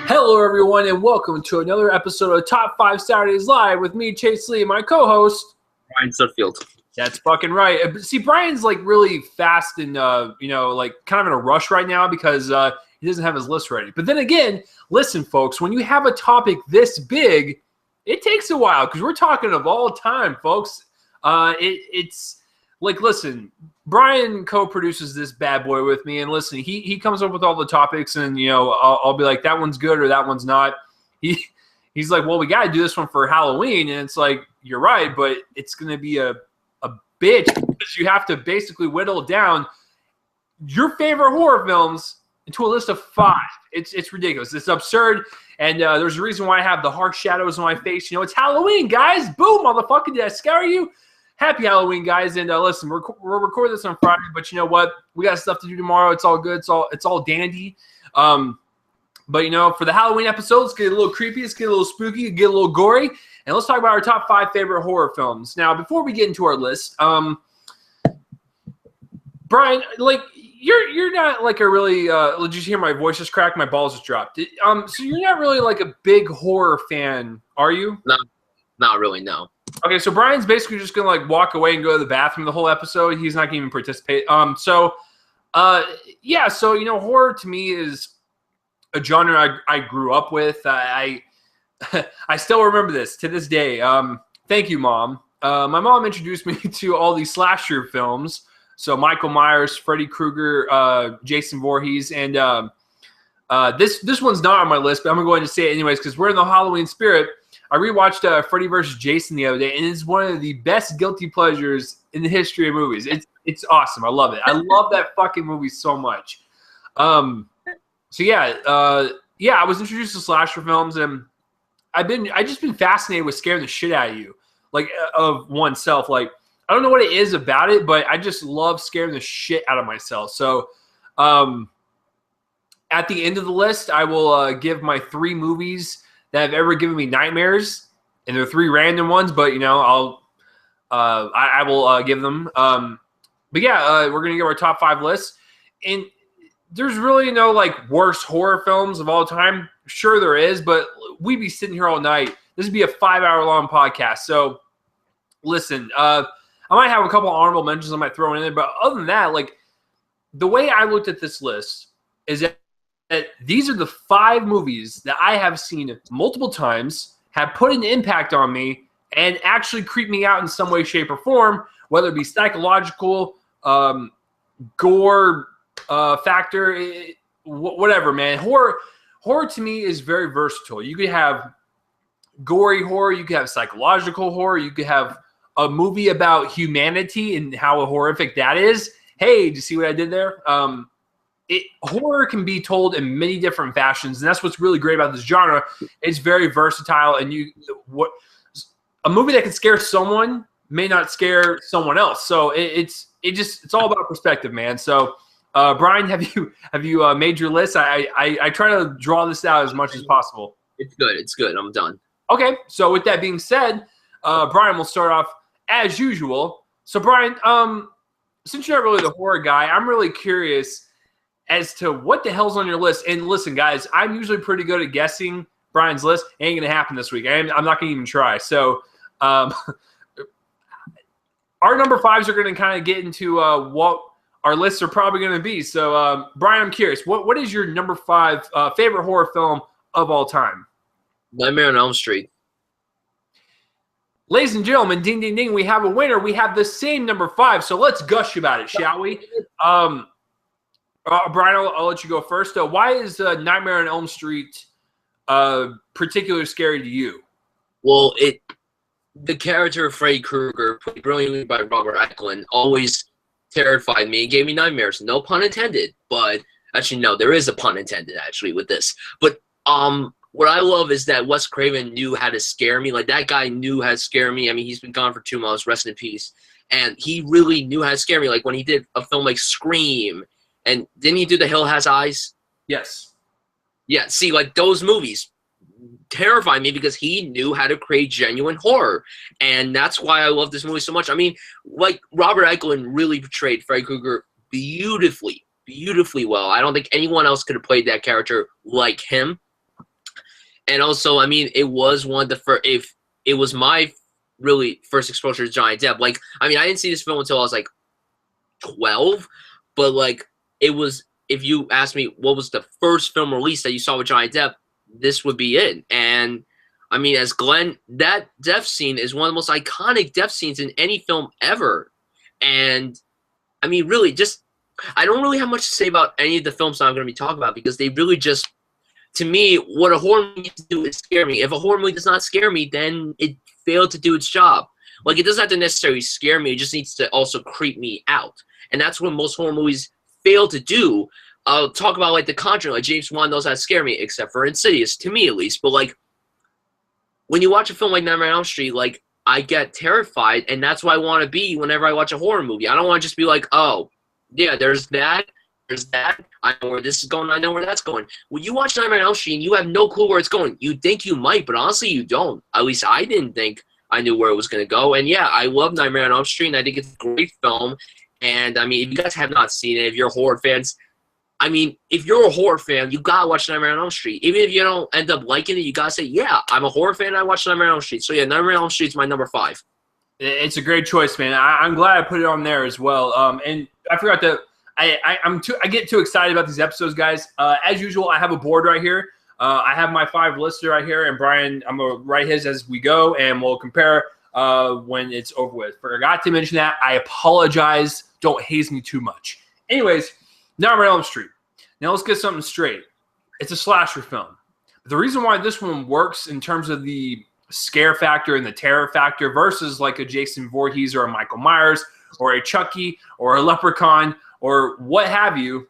Hello, everyone, and welcome to another episode of Top 5 Saturdays Live with me, Chase Lee, and my co-host, Brian Sutfield. That's fucking right. See, Brian's like really fast and, like kind of in a rush right now because he doesn't have his list ready. But then again, listen, folks, when you have a topic this big, it takes a while because we're talking of all time, folks. It's like, listen, Brian co-produces this bad boy with me, and listen, he comes up with all the topics, and I'll be like, that one's good or that one's not. He's like, well, we got to do this one for Halloween, and it's like, you're right, but it's gonna be a bitch because you have to basically whittle down your favorite horror films into a list of 5. It's ridiculous. It's absurd, and there's a reason why I have the harsh shadows on my face. It's Halloween, guys. Boom, motherfucker! Did I scare you? Happy Halloween, guys, and listen, we're recording this on Friday, but you know what? We got stuff to do tomorrow. It's all good. It's all dandy. But for the Halloween episode, let's get a little creepy, let's get a little spooky, get a little gory, and let's talk about our top 5 favorite horror films. Now, before we get into our list, Brian, like you're not like a really. Did you hear my voice just crack? My balls just dropped. So you're not really like a big horror fan, are you? No, not really. No. Okay, so Brian's basically just gonna like walk away and go to the bathroom the whole episode. He's not gonna even participate. So horror to me is a genre I grew up with. I still remember this to this day. Thank you, Mom. My mom introduced me to all these slasher films. So Michael Myers, Freddy Krueger, Jason Voorhees, and this one's not on my list, but I'm gonna go ahead and say it anyways because we're in the Halloween spirit. I rewatched Freddy vs. Jason the other day, and it's one of the best guilty pleasures in the history of movies. It's awesome. I love it. I love that fucking movie so much. I was introduced to slasher films, and I just been fascinated with scaring the shit out of you, like of oneself. Like I don't know what it is about it, but I just love scaring the shit out of myself. So, at the end of the list, I will give my 3 movies that have ever given me nightmares, and they're 3 random ones, but I will give them. We're gonna give our top 5 lists, and there's really no like worst horror films of all time. Sure there is, but we'd be sitting here all night. This would be a 5-hour long podcast. So listen, I might have a couple honorable mentions I might throw in there, but other than that, like the way I looked at this list is that these are the 5 movies that I have seen multiple times, have put an impact on me, and actually creep me out in some way, shape, or form, whether it be psychological, gore factor, whatever, man. Horror to me is very versatile. You could have gory horror, you could have psychological horror, you could have a movie about humanity and how horrific that is. Hey, did you see what I did there? Horror can be told in many different fashions, and that's what's really great about this genre. It's very versatile, and a movie that can scare someone may not scare someone else. So it's all about perspective, man. So, Brian, have you made your list? I try to draw this out as much as possible. It's good. It's good. I'm done. Okay. So with that being said, Brian will start off as usual. So Brian, since you're not really the horror guy, I'm really curious as to what the hell's on your list. And listen, guys, I'm usually pretty good at guessing Brian's list. Ain't going to happen this week. I'm not going to even try. So our number 5s are going to kind of get into what our lists are probably going to be. So, Brian, I'm curious. What is your number 5 favorite horror film of all time? Nightmare on Elm Street. Ladies and gentlemen, ding, ding, ding, we have a winner. We have the same number 5. So let's gush about it, shall we? Brian, I'll let you go first. Why is Nightmare on Elm Street particularly scary to you? Well, the character of Freddy Krueger, played brilliantly by Robert Englund, always terrified me and gave me nightmares. No pun intended, but actually, no, there is a pun intended actually with this. But what I love is that Wes Craven knew how to scare me. Like that guy knew how to scare me. I mean, he's been gone for 2 months, rest in peace, and he really knew how to scare me. Like when he did a film like Scream. And didn't he do The Hill Has Eyes? Yes. Yeah, see, like those movies, terrified me because he knew how to create genuine horror. And that's why I love this movie so much. I mean, like, Robert Englund really portrayed Freddy Krueger beautifully well. I don't think anyone else could have played that character like him. And also, I mean, it was one of the first, if it was my really first exposure to Johnny Depp. Like, I mean, I didn't see this film until I was like 12, but like, it was, if you asked me what was the first film release that you saw with Johnny Depp, this would be it. And I mean, as Glenn, that death scene is one of the most iconic death scenes in any film ever. And I mean, really, just, I don't really have much to say about any of the films that I'm going to be talking about because they really just, to me, what a horror movie needs to do is scare me. If a horror movie does not scare me, then it failed to do its job. Like, it doesn't have to necessarily scare me. It just needs to also creep me out. And that's what most horror movies fail to do. I'll talk about, like, The Conjuring. Like, James Wan knows how to scare me, except for Insidious, to me at least. But, like, when you watch a film like Nightmare on Elm Street, like, I get terrified, and that's what I want to be whenever I watch a horror movie. I don't want to just be like, oh, yeah, there's that. I know where this is going. I know where that's going. When you watch Nightmare on Elm Street and you have no clue where it's going, you think you might, but honestly, you don't. At least I didn't think I knew where it was going to go. And yeah, I love Nightmare on Elm Street, and I think it's a great film. And I mean, if you guys have not seen it, if you're horror fans, I mean, if you're a horror fan, you gotta watch Nightmare on Elm Street. Even if you don't end up liking it, you gotta say, yeah, I'm a horror fan, and I watched Nightmare on Elm Street. So yeah, Nightmare on Elm Street's my number 5. It's a great choice, man. I'm glad I put it on there as well. And I forgot to. I get too excited about these episodes, guys. As usual, I have a board right here. I have my 5 listed right here, and Brian, I'm gonna write his as we go, and we'll compare when it's over with. Forgot to mention that. I apologize. Don't haze me too much. Anyways, Nightmare on Elm Street. Now let's get something straight. It's a slasher film. The reason why this one works in terms of the scare factor and the terror factor versus like a Jason Voorhees or a Michael Myers or a Chucky or a Leprechaun or what have you,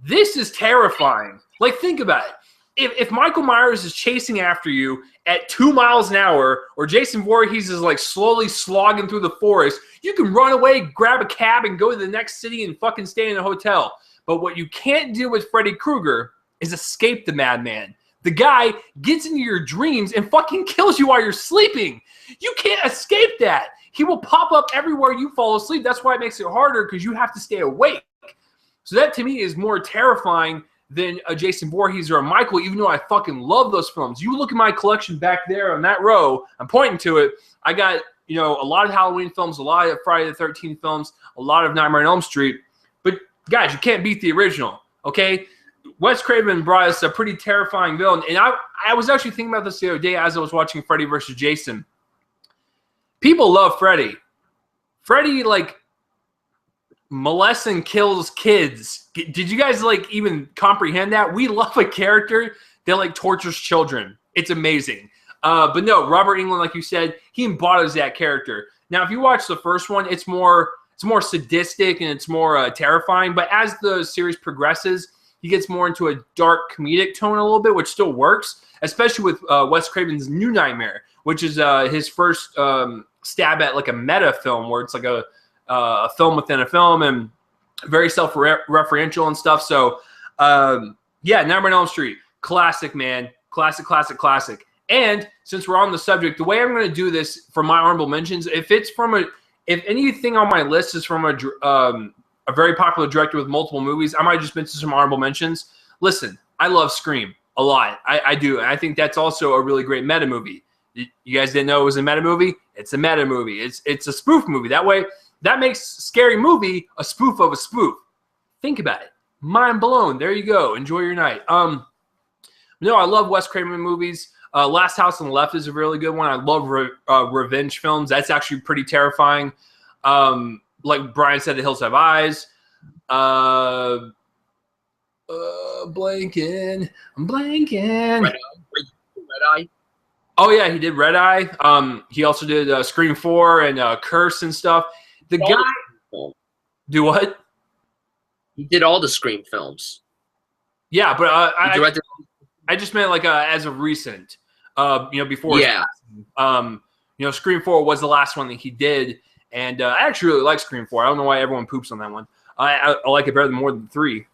this is terrifying. Like, think about it. If Michael Myers is chasing after you at 2 miles an hour, or Jason Voorhees is like slowly slogging through the forest, you can run away, grab a cab, and go to the next city and fucking stay in a hotel. But what you can't do with Freddy Krueger is escape the madman. The guy gets into your dreams and fucking kills you while you're sleeping. You can't escape that. He will pop up everywhere you fall asleep. That's why it makes it harder, because you have to stay awake. So that, to me, is more terrifying than a Jason Voorhees or a Michael, even though I fucking love those films. You look at my collection back there on that row. I'm pointing to it. I got, you know, a lot of Halloween films, a lot of Friday the 13th films, a lot of Nightmare on Elm Street. But, guys, you can't beat the original, okay? Wes Craven brought us a pretty terrifying villain. And I was actually thinking about this the other day as I was watching Freddy vs. Jason. People love Freddy. Freddy, like, molests and kills kids. Did you guys, like, even comprehend that? We love a character that, like, tortures children. It's amazing. But no, Robert Englund, like you said, he embodies that character. Now, if you watch the first one, it's more sadistic and it's more terrifying. But as the series progresses, he gets more into a dark comedic tone a little bit, which still works, especially with Wes Craven's New Nightmare, which is his first stab at like a meta film where it's like a film within a film and very self-referential and stuff. So, yeah, Nightmare on Elm Street, classic, man. Classic. And since we're on the subject, the way I'm going to do this for my honorable mentions, if anything on my list is from a very popular director with multiple movies, I might just mention some honorable mentions. Listen, I love Scream a lot. I do. And I think that's also a really great meta movie. You guys didn't know it was a meta movie? It's a meta movie. It's a spoof movie. That way, that makes Scary Movie a spoof of a spoof. Think about it. Mind blown. There you go. Enjoy your night. No, I love Wes Craven movies. Last House on the Left is a really good one. I love revenge films. That's actually pretty terrifying. Like Brian said, The Hills Have Eyes. I'm blanking. Red Eye. Oh, yeah, he did Red Eye. He also did Scream 4 and Curse and stuff. The guy... Do what? He did all the Scream films. Yeah, but I just meant like as of recent. Before. Yeah. Scream 4 was the last one that he did. And I actually really like Scream 4. I don't know why everyone poops on that one. I like it better than more than 3.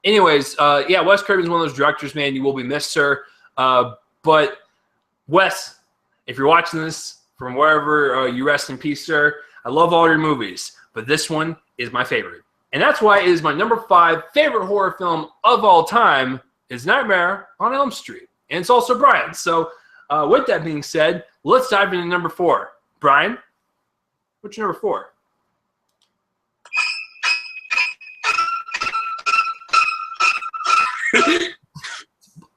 Anyways, yeah, Wes Craven's one of those directors, man. You will be missed, sir. But Wes, if you're watching this from wherever, you rest in peace, sir. I love all your movies, but this one is my favorite. And that's why it is my number 5 favorite horror film of all time is Nightmare on Elm Street. And it's also Brian. So with that being said, let's dive into number 4. Brian, what's your number 4?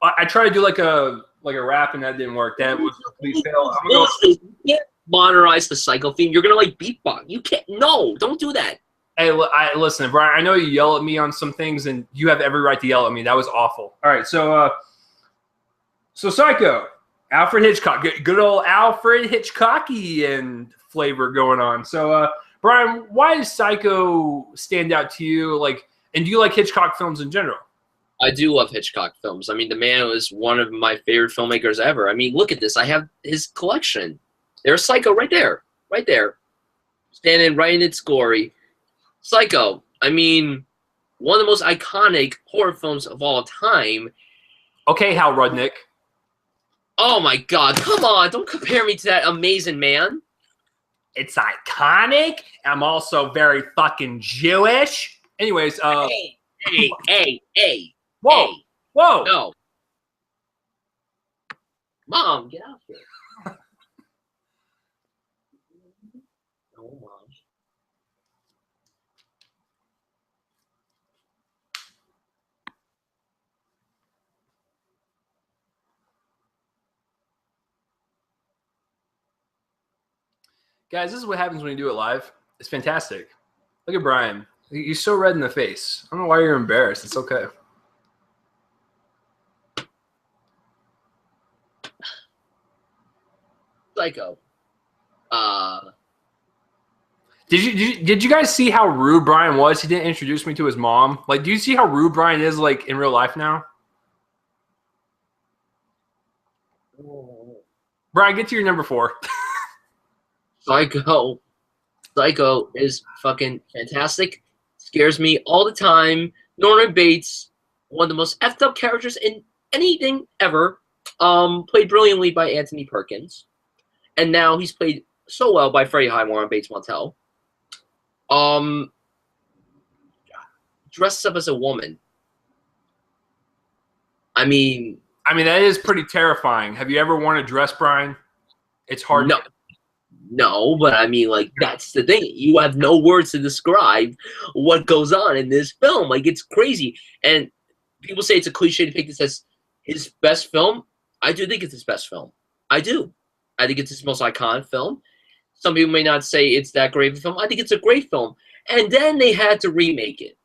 I tried to do like a rap and that didn't work. That was a complete fail. You can't monetize the Psycho theme. You're gonna like beatbox. You can't. No, don't do that. Hey, listen, Brian. I know you yell at me on some things, and you have every right to yell at me. That was awful. All right, so Psycho, Alfred Hitchcock, good old Alfred Hitchcockian flavor going on. So, Brian, why does Psycho stand out to you? Like, and do you like Hitchcock films in general? I do love Hitchcock films. I mean, the man was one of my favorite filmmakers ever. I mean, look at this. I have his collection. There's Psycho right there. Right there. Standing right in its glory. Psycho. I mean, one of the most iconic horror films of all time. Okay, Hal Rudnick. Oh, my God. Come on. Don't compare me to that amazing man. It's iconic. I'm also very fucking Jewish. Anyways, Hey. Whoa. Hey. Whoa. No. Mom, get out here. No, Mom. Guys, this is what happens when you do it live. It's fantastic. Look at Brian. He's so red in the face. I don't know why you're embarrassed. It's okay. Psycho. Did you guys see how rude Brian was? He didn't introduce me to his mom. Like, do you see how rude Brian is, like, in real life now? Brian, get to your number 4. Psycho. Psycho is fucking fantastic. Scares me all the time. Norman Bates, one of the most effed up characters in anything ever. Played brilliantly by Anthony Perkins. And now he's played so well by Freddie Highmore and Bates Motel. Dressed up as a woman. I mean, that is pretty terrifying. Have you ever worn a dress, Brian? It's hard. No, but I mean, like, that's the thing. You have no words to describe what goes on in this film. Like, it's crazy. And people say it's a cliche to pick this as his best film. I do think it's his best film. I do. I think it's his most iconic film. Some people may not say it's that great of a film. I think it's a great film. And then they had to remake it.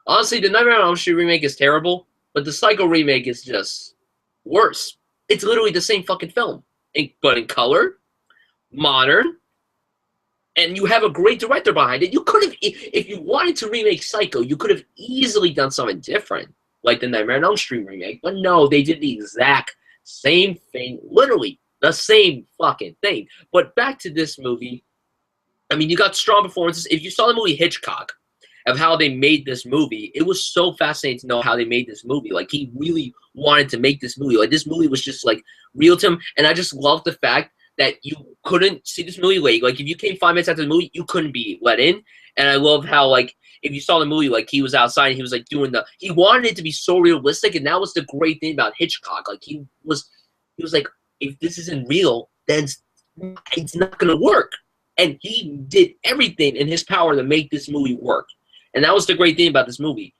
Honestly, the Nightmare on Elm Street remake is terrible, but the Psycho remake is just worse. It's literally the same fucking film, but in color, modern, and you have a great director behind it. You could have, if you wanted to remake Psycho, you could have easily done something different, like the Nightmare on Elm Street remake. But no, they did the exact same thing, literally the same fucking thing. But back to this movie, I mean, you got strong performances. If you saw the movie Hitchcock, of how they made this movie, it was so fascinating to know how they made this movie. Like, he really wanted to make this movie. Like, this movie was just, like, real to him. And I just love the fact that you couldn't see this movie late. Like, if you came 5 minutes after the movie, you couldn't be let in. And I love how, like, if you saw the movie, like, he was outside and he was, like, doing he wanted it to be so realistic. And that was the great thing about Hitchcock. Like, he was like, if this isn't real, then it's not going to work. And he did everything in his power to make this movie work. And that was the great thing about this movie.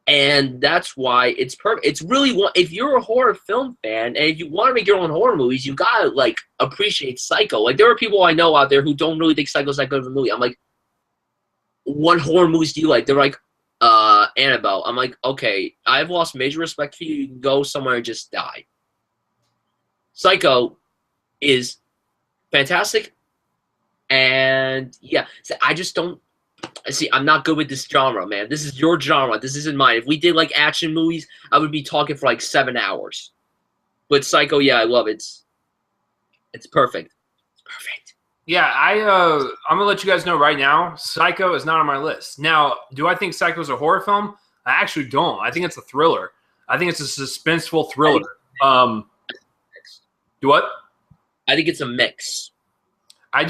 And that's why it's perfect. It's really, if you're a horror film fan and if you want to make your own horror movies, you got to, like, appreciate Psycho. Like, there are people I know out there who don't really think Psycho's that good of a movie. I'm like, what horror movies do you like? They're like, Annabelle. I'm like, okay, I've lost major respect for you. You can go somewhere and just die. Psycho is fantastic. And, yeah, I just don't. See, I'm not good with this genre, man. This is your genre. This isn't mine. If we did, like, action movies, I would be talking for, like, 7 hours. But Psycho, yeah, I love it. It's perfect. It's perfect. Yeah, I'm gonna let you guys know right now. Psycho is not on my list. Now, do I think Psycho is a horror film? I actually don't. I think it's a thriller. I think it's a suspenseful thriller. Um, do what? I think it's a mix. I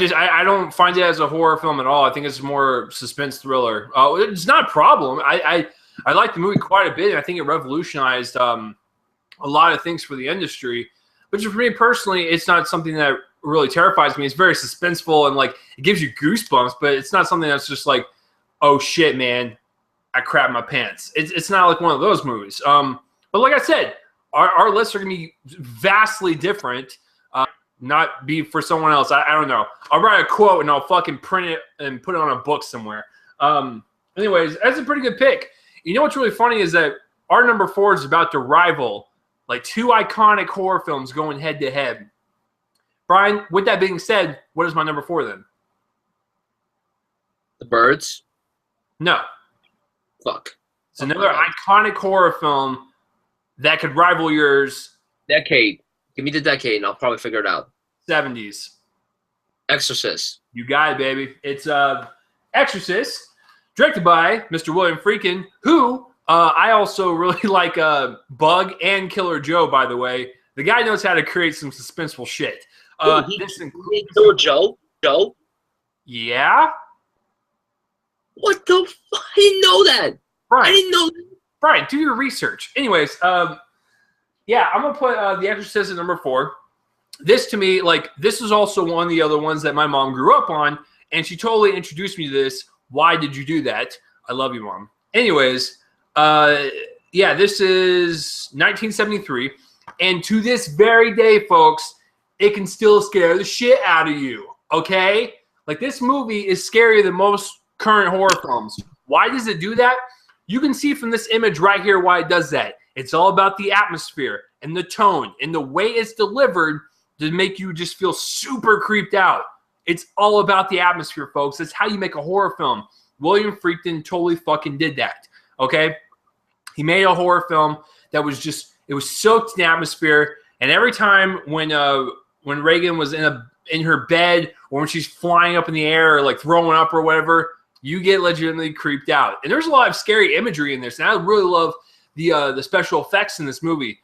don't find it as a horror film at all. I think it's more suspense thriller. It's not a problem. I like the movie quite a bit. And I think it revolutionized a lot of things for the industry. But just for me personally, it's not something that really terrifies me. It's very suspenseful and like it gives you goosebumps, but it's not something that's just like, oh shit, man, I crap my pants. It's not like one of those movies. But like I said, our lists are gonna be vastly different. Not be for someone else. I don't know. I'll write a quote and I'll fucking print it and put it on a book somewhere. Anyways, that's a pretty good pick. You know what's really funny is that our number 4 is about to rival like 2 iconic horror films going head to head. Brian, with that being said, what is my number 4 then? The Birds? No. Fuck. It's another iconic horror film that could rival yours. Decade. Give me the decade and I'll probably figure it out. 70s. Exorcist. You got it, baby. It's Exorcist, directed by Mr. William Friedkin, who I also really like Bug and Killer Joe, by the way. The guy knows how to create some suspenseful shit. This includes Killer Joe? Joe? Yeah? What the fuck? I didn't know that. Brian, I didn't know that. Brian, do your research. Anyways, yeah, I'm going to put The Exorcist at number 4. This, to me, like, this is also one of the other ones that my mom grew up on, and she totally introduced me to this. Why did you do that? I love you, Mom. Anyways, yeah, this is 1973, and to this very day, folks, it can still scare the shit out of you, okay? Like, this movie is scarier than most current horror films. Why does it do that? You can see from this image right here why it does that. It's all about the atmosphere and the tone and the way it's delivered to make you just feel super creeped out. It's all about the atmosphere, folks. That's how you make a horror film. William Friedkin totally fucking did that, okay? He made a horror film that was just, it was soaked in atmosphere, and every time when Reagan was in her bed or when she's flying up in the air or like throwing up or whatever, you get legitimately creeped out. And there's a lot of scary imagery in this, and I really love the special effects in this movie.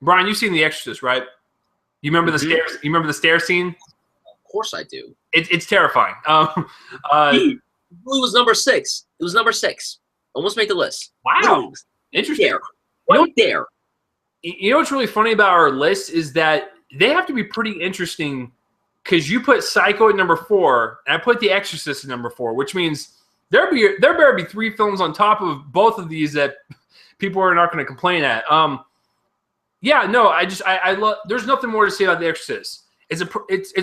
Brian, you've seen The Exorcist, right? You remember the stairs? You remember the stair scene? Of course I do. It's terrifying. It was number 6. It was number 6. Almost made the list. Wow, interesting. Right there. You know what's really funny about our list is that they have to be pretty interesting because you put Psycho at number 4 and I put The Exorcist at number 4, which means there better be 3 films on top of both of these that people are not going to complain at. Yeah, no, I love. There's nothing more to say about The Exorcist. It's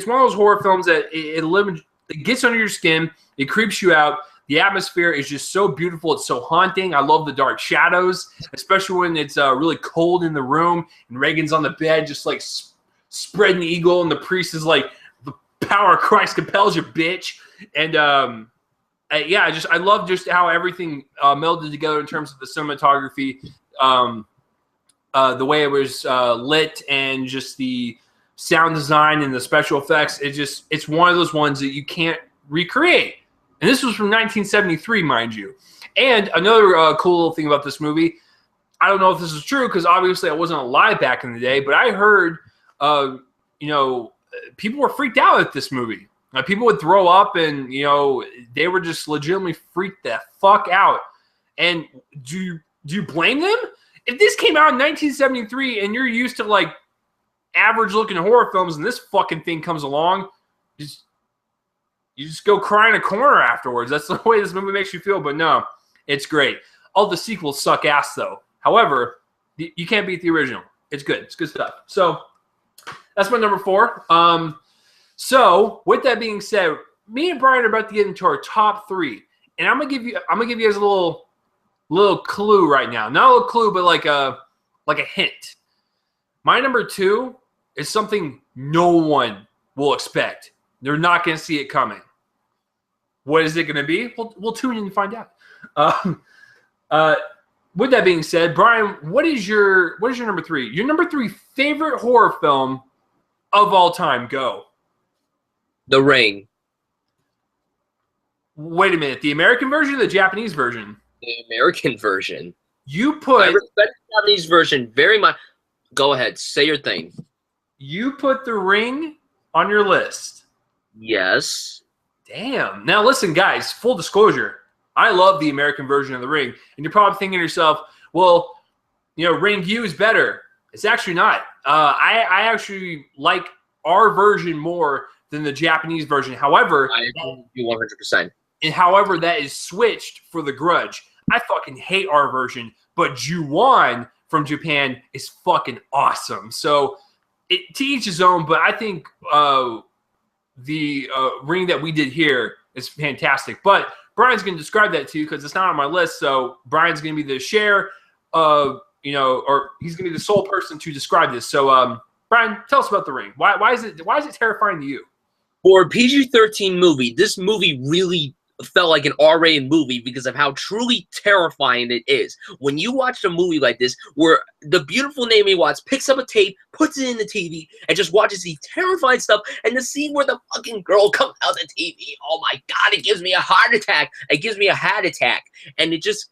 one of those horror films that it gets under your skin, it creeps you out. The atmosphere is just so beautiful. It's so haunting. I love the dark shadows, especially when it's really cold in the room and Reagan's on the bed, just like spreading the eagle, and the priest is like, "The power of Christ compels you, bitch." And yeah, I love just how everything melded together in terms of the cinematography, the way it was lit, and just the sound design and the special effects. It's one of those ones that you can't recreate. And this was from 1973, mind you. And another cool little thing about this movie, I don't know if this is true because obviously I wasn't alive back in the day, but I heard, people were freaked out at this movie. People would throw up, and they were just legitimately freaked the fuck out. And do you blame them? If this came out in 1973 and you're used to like average looking horror films, and this fucking thing comes along, you just go cry in a corner afterwards. That's the way this movie makes you feel. But no, it's great. All the sequels suck ass though. However, you can't beat the original. It's good. It's good stuff. So that's my number 4. So with that being said, me and Brian are about to get into our top 3, and I'm gonna give you guys a little clue right now. Not a little clue, but like a hint. My number 2 is something no one will expect. They're not gonna see it coming. What is it gonna be? We'll tune in and find out. With that being said, Brian, what is your number 3? Your number 3 favorite horror film of all time? Go. The Ring. Wait a minute. The American version or the Japanese version? The American version. You I put respect the Japanese version very much. Go ahead. Say your thing. You put The Ring on your list. Yes. Damn. Now listen, guys, full disclosure. I love the American version of The Ring. And you're probably thinking to yourself, well, Ring U is better. It's actually not. I actually like our version more than the Japanese version. However, I agree with you 100%. And however, that is switched for The Grudge. I fucking hate our version, but Ju-On from Japan is fucking awesome. So to each his own, but I think the Ring that we did here is fantastic. But Brian's going to describe that to you because it's not on my list. So Brian's going to be the share of, or he's going to be the sole person to describe this. So Brian, tell us about The Ring. Why is it terrifying to you? For a PG-13 movie, this movie really felt like an R-rated movie because of how truly terrifying it is. When you watch a movie like this, where the beautiful Naomi Watts picks up a tape, puts it in the TV, and just watches the terrifying stuff, and the scene where the fucking girl comes out the TV, oh my God, it gives me a heart attack. It gives me a hat attack. And it just...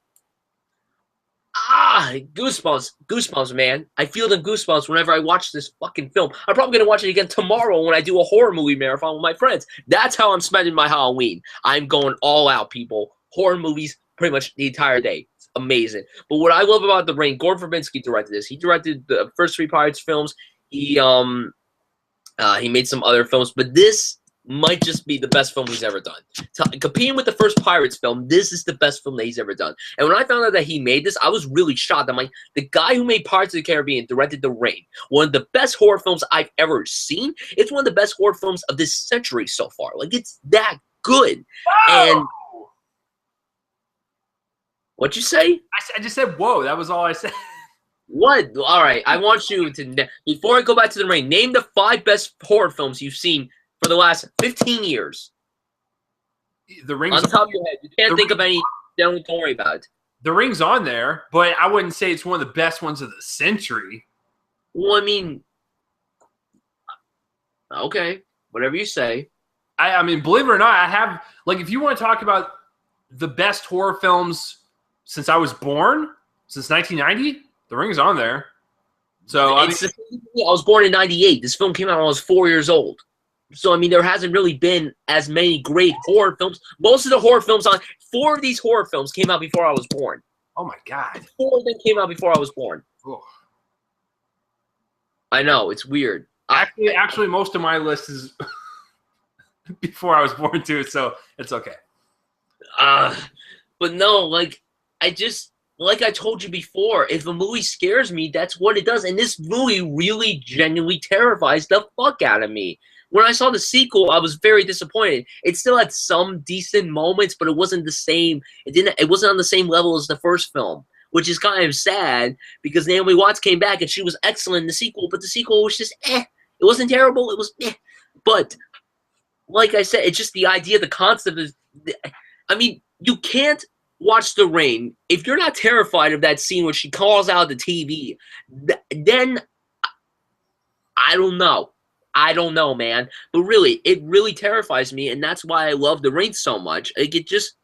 goosebumps, man. I feel the goosebumps whenever I watch this fucking film. I'm probably going to watch it again tomorrow when I do a horror movie marathon with my friends. That's how I'm spending my Halloween. I'm going all out, people. Horror movies pretty much the entire day. It's amazing. But what I love about The Ring, Gore Verbinski directed this. He directed the first 3 Pirates films. He made some other films, but this might just be the best film he's ever done. Competing with the first Pirates film, this is the best film that he's ever done. And when I found out that he made this, I was really shocked. I'm like, the guy who made Pirates of the Caribbean directed The Ring, one of the best horror films I've ever seen. It's one of the best horror films of this century so far. Like, it's that good. Whoa! And what'd you say? I just said, whoa. That was all I said. What? All right. I want you to, before I go back to The Ring, name the 5 best horror films you've seen for the last 15 years. The Ring's on top of your head. You can't think of any. Don't worry about it. The Ring's on there, but I wouldn't say it's one of the best ones of the century. Well, I mean, okay, whatever you say. I mean, believe it or not, I have, like, if you want to talk about the best horror films since I was born, since 1990, The Ring's on there. So I was born in 98. This film came out when I was 4 years old. So, I mean, there hasn't really been as many great horror films. Most of the horror films 4 of these horror films came out before I was born. Oh, my God. 4 of them came out before I was born. Oh. I know, it's weird. Actually, most of my list is before I was born, too, so it's okay. But no, like I told you before, if a movie scares me, that's what it does. And this movie really genuinely terrifies the fuck out of me. When I saw the sequel, I was very disappointed. It still had some decent moments, but it wasn't the same. It wasn't on the same level as the first film, which is kind of sad because Naomi Watts came back and she was excellent in the sequel, but the sequel was just It wasn't terrible. It was But like I said, it's just the idea, the concept is. I mean, you can't watch The Ring if you're not terrified of that scene where she calls out the TV. Then I don't know. I don't know, man. But really, it really terrifies me, and that's why I love The Ring so much. Like, it gives.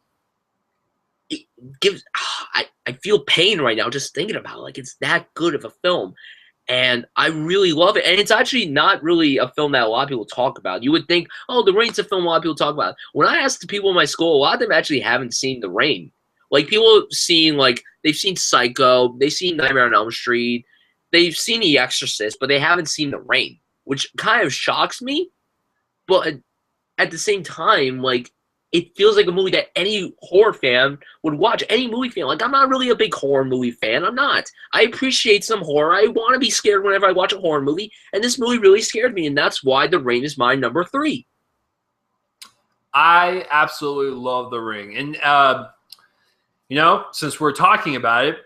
I feel pain right now just thinking about it. Like, it's that good of a film, and I really love it. And it's actually not really a film that a lot of people talk about. You would think, oh, The Ring's a film a lot of people talk about. When I ask the people in my school, a lot of them actually haven't seen The Ring. Like, people they've seen Psycho, they've seen Nightmare on Elm Street, they've seen The Exorcist, but they haven't seen The Ring, which kind of shocks me. But at the same time, like, it feels like a movie that any horror fan would watch. Any movie fan. Like, I'm not really a big horror movie fan. I'm not. I appreciate some horror. I want to be scared whenever I watch a horror movie. And this movie really scared me. And that's why The Ring is my number 3. I absolutely love The Ring. And, since we're talking about it,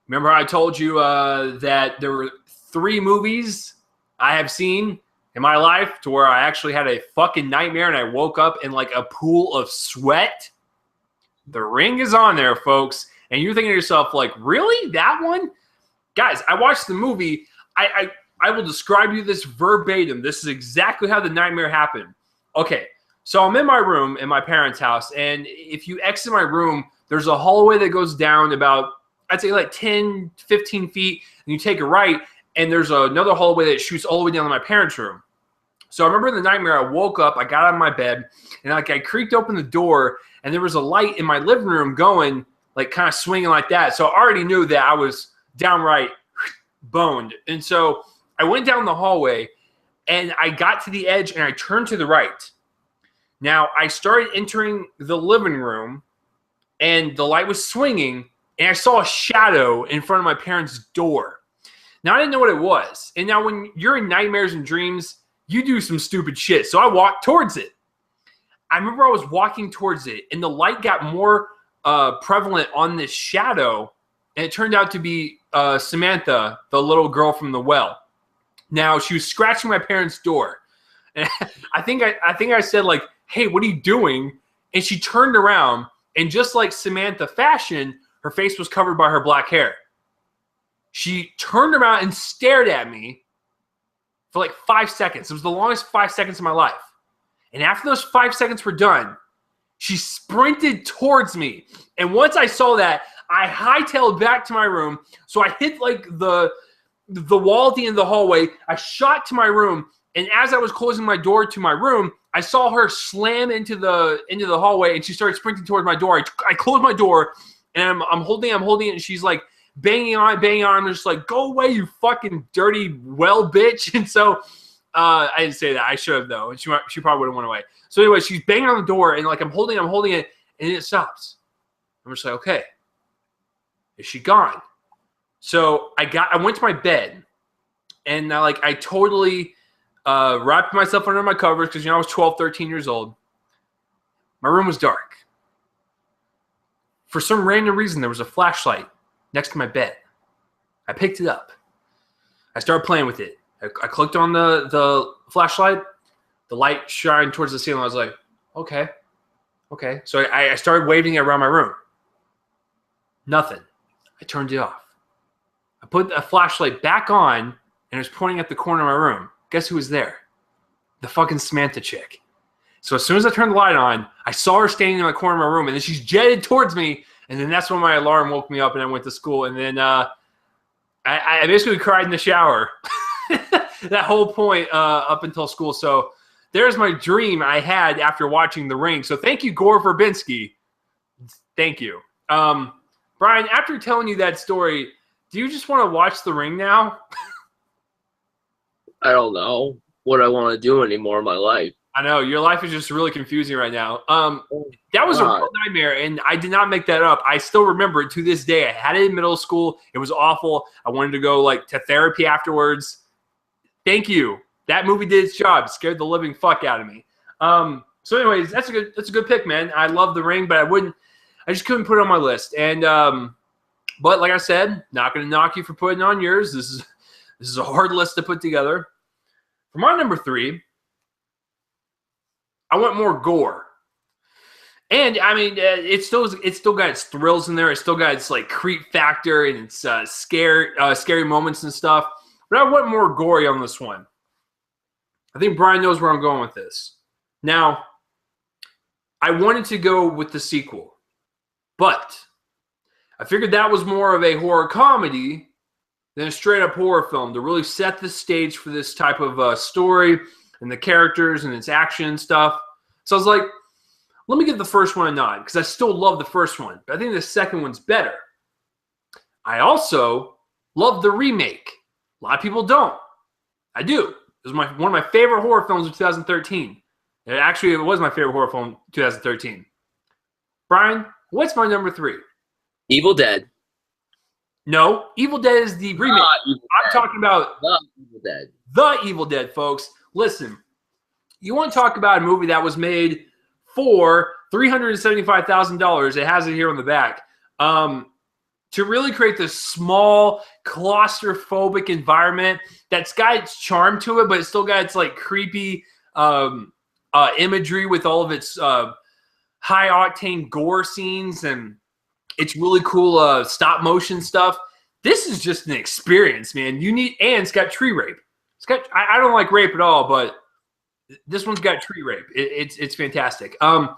remember I told you that there were 3 movies I have seen in my life to where I actually had a fucking nightmare and I woke up in like a pool of sweat? The Ring is on there, folks. And you're thinking to yourself, like, really? That one? Guys, I watched the movie. I will describe you this verbatim. This is exactly how the nightmare happened. Okay, so I'm in my room in my parents' house, and if you exit my room, there's a hallway that goes down about, I'd say like 10, 15 feet, and you take a right, and there's another hallway that shoots all the way down to my parents' room. So I remember in the nightmare, I woke up, I got out of my bed, and like I creaked open the door, and there was a light in my living room going, like kind of swinging like that. So I already knew that I was downright boned. And so I went down the hallway, and I got to the edge, and I turned to the right. Now, I started entering the living room, and the light was swinging, and I saw a shadow in front of my parents' door. Now, I didn't know what it was. And now when you're in nightmares and dreams, you do some stupid shit. So I walked towards it. I remember I was walking towards it, and the light got more prevalent on this shadow, and it turned out to be Samantha, the little girl from the well. Now, she was scratching my parents' door. And I think I said, like, hey, what are you doing? And she turned around, and just like Samantha fashion, her face was covered by her black hair. She turned around and stared at me for like 5 seconds. It was the longest 5 seconds of my life. And after those 5 seconds were done, she sprinted towards me. And once I saw that, I hightailed back to my room. So I hit like the wall at the end of the hallway. I shot to my room. And as I was closing my door to my room, I saw her slam into the hallway, and she started sprinting towards my door. I closed my door, and I'm holding it, and she's like banging on it. I'm just like, go away, you fucking dirty well bitch. And so I didn't say that. I should have, though. And she probably would have went away. So anyway, she's banging on the door, and like I'm holding it, and it stops. I'm just like, okay, is she gone? So I went to my bed, and I totally wrapped myself under my covers because, I was 12, 13 years old. My room was dark. For some random reason, there was a flashlight next to my bed. I picked it up. I started playing with it. I clicked on the flashlight. The light shined towards the ceiling. I was like, okay. So I started waving it around my room. Nothing. I turned it off. I put a flashlight back on, and it was pointing at the corner of my room. Guess who was there? The fucking Samantha chick. So as soon as I turned the light on, I saw her standing in the corner of my room, and then she jetted towards me, and then that's when my alarm woke me up, and I went to school, and then I basically cried in the shower that whole point up until school. So there's my dream I had after watching The Ring. So thank you, Gore Verbinski. Thank you. Brian, after telling you that story, do you just want to watch The Ring now? I don't know what I want to do anymore in my life. I know. Your life is just really confusing right now. That was a real nightmare, and I did not make that up. I still remember it to this day. I had it in middle school. It was awful. I wanted to go to therapy afterwards. Thank you. That movie did its job. It scared the living fuck out of me. So anyways, that's a good pick, man. I love The Ring, but I just couldn't put it on my list. And but like I said, not going to knock you for putting on yours. This is a hard list to put together. For my number 3, I want more gore. And I mean, it's still got its thrills in there. It's still got its creep factor and its scary moments and stuff. But I want more gory on this one. I think Brian knows where I'm going with this. Now, I wanted to go with the sequel, but I figured that was more of a horror comedy than a straight-up horror film to really set the stage for this type of story and the characters and its action stuff. So I was like, let me give the first one a nod because I still love the first one, but I think the second one's better. I also love the remake. A lot of people don't. I do. It was one of my favorite horror films of 2013. It was my favorite horror film 2013. Brian, what's my number 3? Evil Dead. No, Evil Dead is the remake. I'm talking about The Evil Dead. The Evil Dead, folks. Listen, you want to talk about a movie that was made for $375,000. It has it here on the back. To really create this small, claustrophobic environment that's got its charm to it, but it's still got its creepy imagery with all of its high-octane gore scenes, and it's really cool stop-motion stuff. This is just an experience, man. And it's got tree rape. I don't like rape at all, but this one's got tree rape. It's fantastic. But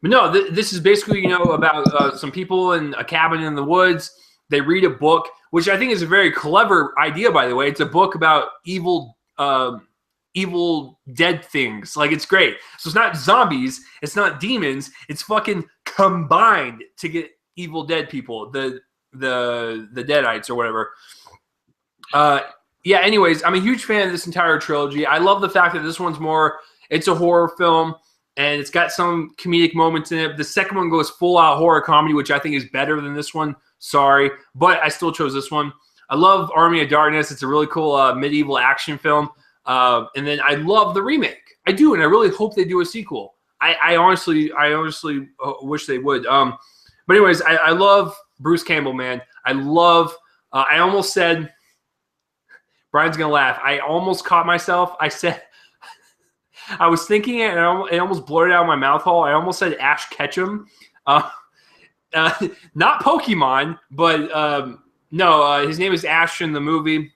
no, this is basically, about some people in a cabin in the woods. They read a book, which I think is a very clever idea, by the way. It's a book about evil dead things. Like, it's great. So it's not zombies. It's not demons. It's fucking combined to get evil dead people, the Deadites or whatever. Yeah, anyways, I'm a huge fan of this entire trilogy. I love the fact that this one's it's a horror film, and it's got some comedic moments in it. The second one goes full-out horror comedy, which I think is better than this one. Sorry, but I still chose this one. I love Army of Darkness. It's a really cool medieval action film. And then I love the remake. I do, and I really hope they do a sequel. I honestly wish they would. But anyways, I love Bruce Campbell, man. I almost said, Brian's going to laugh. I almost caught myself. I said, I was thinking it, and it almost blurted out of my mouth hole. I almost said Ash Ketchum. Not Pokemon, but no, his name is Ash in the movie.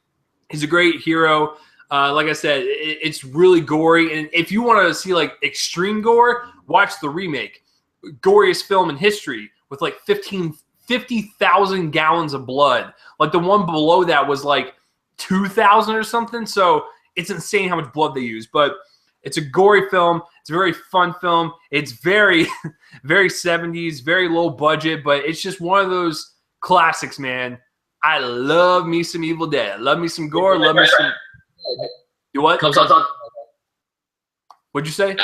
He's a great hero. Like I said, it's really gory. And if you want to see like extreme gore, watch the remake. Goriest film in history with like 50,000 gallons of blood. Like the one below that was like 2,000 or something. So it's insane how much blood they use. But it's a gory film. It's a very fun film. It's very, very 70s, very low budget. But it's just one of those classics, man. I love me some Evil Dead. Love me some gore. Love me some... You what? What'd you say?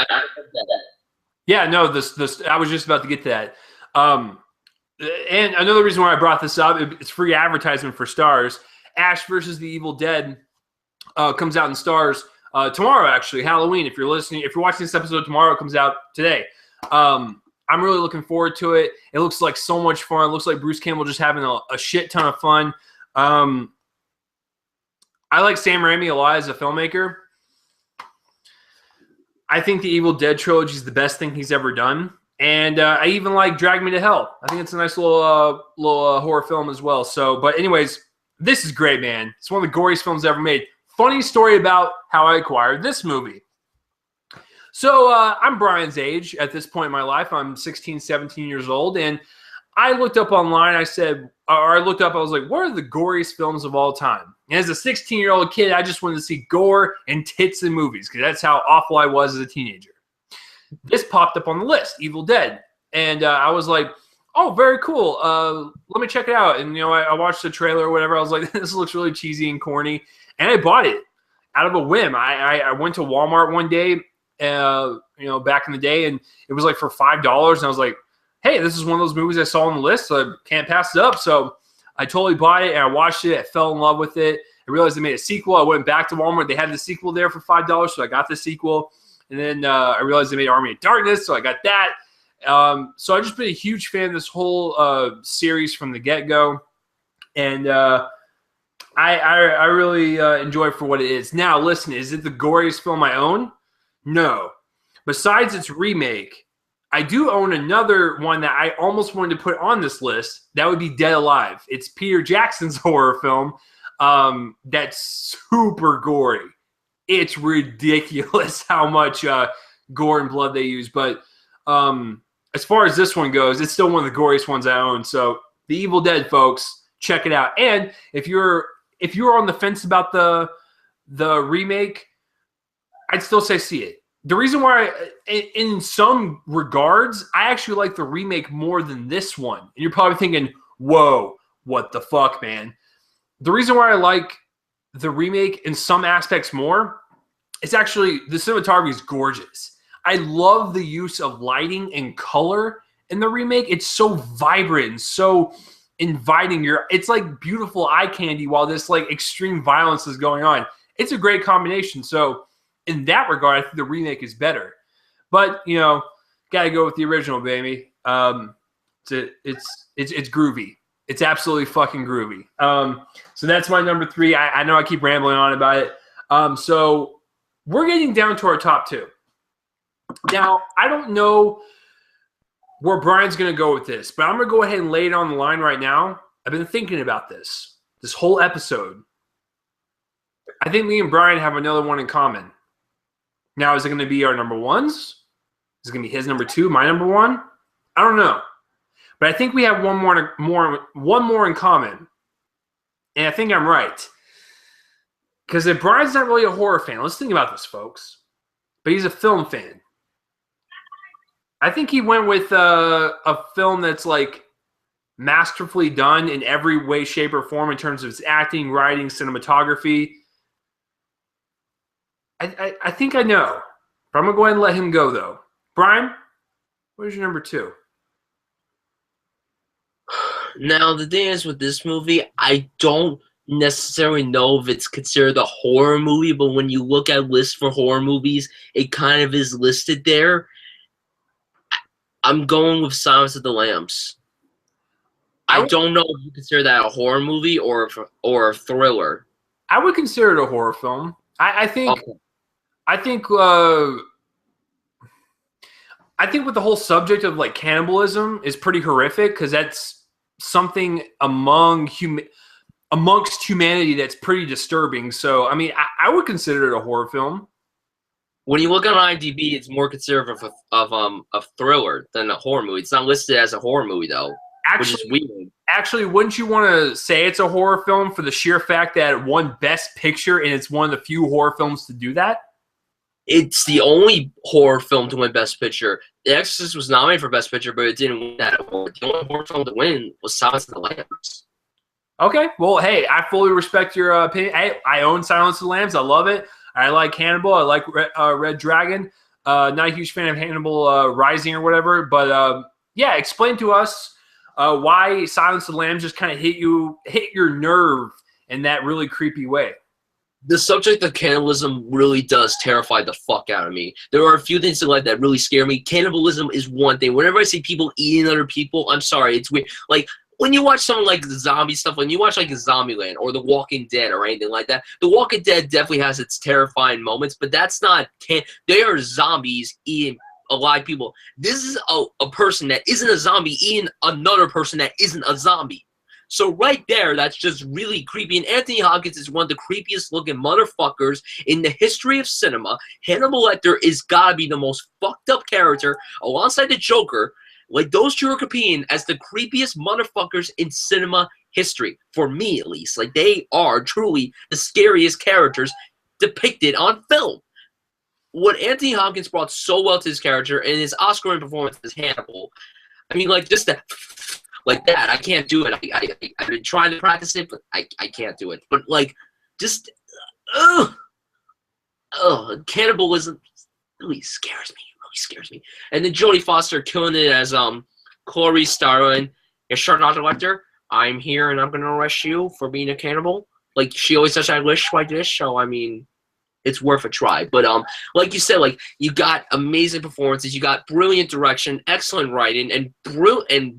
Yeah, no, this I was just about to get to that. And another reason why I brought this up, it's free advertisement for Stars. Ash versus the Evil Dead comes out in Stars tomorrow, actually, Halloween. If you're watching this episode tomorrow, it comes out today. I'm really looking forward to it. It looks like so much fun. It looks like Bruce Campbell just having a shit ton of fun. I like Sam Raimi a lot as a filmmaker. I think the Evil Dead trilogy is the best thing he's ever done. And I even like Drag Me to Hell. I think it's a nice little horror film as well. So, but anyways, this is great, man. It's one of the goriest films ever made. Funny story about how I acquired this movie. So I'm Brian's age at this point in my life. I'm 16, 17 years old. And I looked up online. I was like, what are the goriest films of all time? And as a 16-year-old kid, I just wanted to see gore and tits in movies because that's how awful I was as a teenager. This popped up on the list, Evil Dead. And I was like, oh, very cool. Let me check it out. And, I watched the trailer or whatever. I was like, this looks really cheesy and corny. And I bought it out of a whim. I went to Walmart one day, back in the day, and it was like for $5. And I was like, hey, this is one of those movies I saw on the list, so I can't pass it up. So I totally bought it, and I watched it. I fell in love with it. I realized they made a sequel. I went back to Walmart. They had the sequel there for $5, so I got the sequel. And then I realized they made Army of Darkness, so I got that. So I've just been a huge fan of this whole series from the get-go. And I really enjoy it for what it is. Now, listen, is it the goriest film I own? No. Besides its remake, I do own another one that I almost wanted to put on this list. That would be Dead Alive. It's Peter Jackson's horror film that's super gory. It's ridiculous how much gore and blood they use. But as far as this one goes, it's still one of the goriest ones I own. So The Evil Dead, folks, check it out. And if you're on the fence about the remake, I'd still say see it. The reason why, in some regards, I actually like the remake more than this one. And you're probably thinking, whoa, what the fuck, man? The reason why I like the remake in some aspects more, it's actually, the cinematography is gorgeous. I love the use of lighting and color in the remake. It's so vibrant and so inviting. It's like beautiful eye candy while this like extreme violence is going on. It's a great combination. So in that regard, I think the remake is better. But, gotta go with the original, baby. It's groovy. It's absolutely fucking groovy. So that's my number 3. I know I keep rambling on about it. So we're getting down to our top 2. Now, I don't know where Brian's going to go with this, but I'm going to go ahead and lay it on the line right now. I've been thinking about this whole episode. I think me and Brian have another one in common. Now, is it going to be our number ones? Is it going to be his number two, my number one? I don't know. But I think we have one more in common. And I think I'm right. Because if Brian's not really a horror fan, let's think about this, folks. But he's a film fan. I think he went with a film that's like masterfully done in every way, shape, or form in terms of its acting, writing, cinematography. I think I know. But I'm going to go ahead and let him go, though. Brian, what is your number two? Now, the thing is with this movie, I don't necessarily know if it's considered a horror movie, but when you look at lists for horror movies, it kind of is listed there. I'm going with Silence of the Lambs. I don't know if you consider that a horror movie or a thriller. I would consider it a horror film. I think with the whole subject of like cannibalism is pretty horrific because that's something amongst humanity that's pretty disturbing. So, I mean, I would consider it a horror film. When you look on IMDb, it's more considered of a thriller than a horror movie. It's not listed as a horror movie though, which is weird. Actually, wouldn't you want to say it's a horror film for the sheer fact that it won Best Picture and it's one of the few horror films to do that? It's the only horror film to win Best Picture. The Exorcist was nominated for Best Picture, but it didn't win that award. The only horror film to win was Silence of the Lambs. Okay, well, hey, I fully respect your opinion. I own Silence of the Lambs. I love it. I like Hannibal. I like Red Dragon. Not a huge fan of Hannibal Rising or whatever. But, yeah, explain to us why Silence of the Lambs just kind of hit your nerve in that really creepy way. The subject of cannibalism really does terrify the fuck out of me. There are a few things in life that really scare me. Cannibalism is one thing. Whenever I see people eating other people, I'm sorry, it's weird. Like, when you watch something like zombie stuff, when you watch like Zombieland or The Walking Dead or anything like that, The Walking Dead definitely has its terrifying moments, but that's not they are zombies eating alive people. This is a person that isn't a zombie eating another person that isn't a zombie. So right there, that's just really creepy. And Anthony Hopkins is one of the creepiest looking motherfuckers in the history of cinema. Hannibal Lecter is gotta be the most fucked up character alongside the Joker. Like, those two are competing as the creepiest motherfuckers in cinema history. For me, at least. Like, they are truly the scariest characters depicted on film. What Anthony Hopkins brought so well to his character and his Oscar-winning performance as Hannibal, I mean, like, just that, like that, I can't do it. I've been trying to practice it, but I can't do it. But, like, just, cannibalism really scares me. And then Jodie Foster killing it as Clarice Starling as Charlotte Lecter. I'm here and I'm gonna arrest you for being a cannibal. Like, she always does that wish like this, so I mean, it's worth a try. But like you said, like, you got amazing performances, you got brilliant direction, excellent writing, and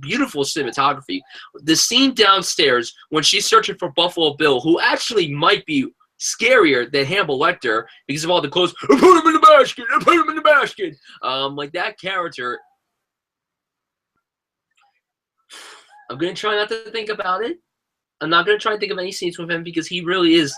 beautiful cinematography. The scene downstairs when she's searching for Buffalo Bill, who actually might be scarier than Hannibal Lecter because of all the clothes. I put him in the basket. Like, that character. I'm gonna try not to think about it. I'm not gonna try to think of any scenes with him because he really is.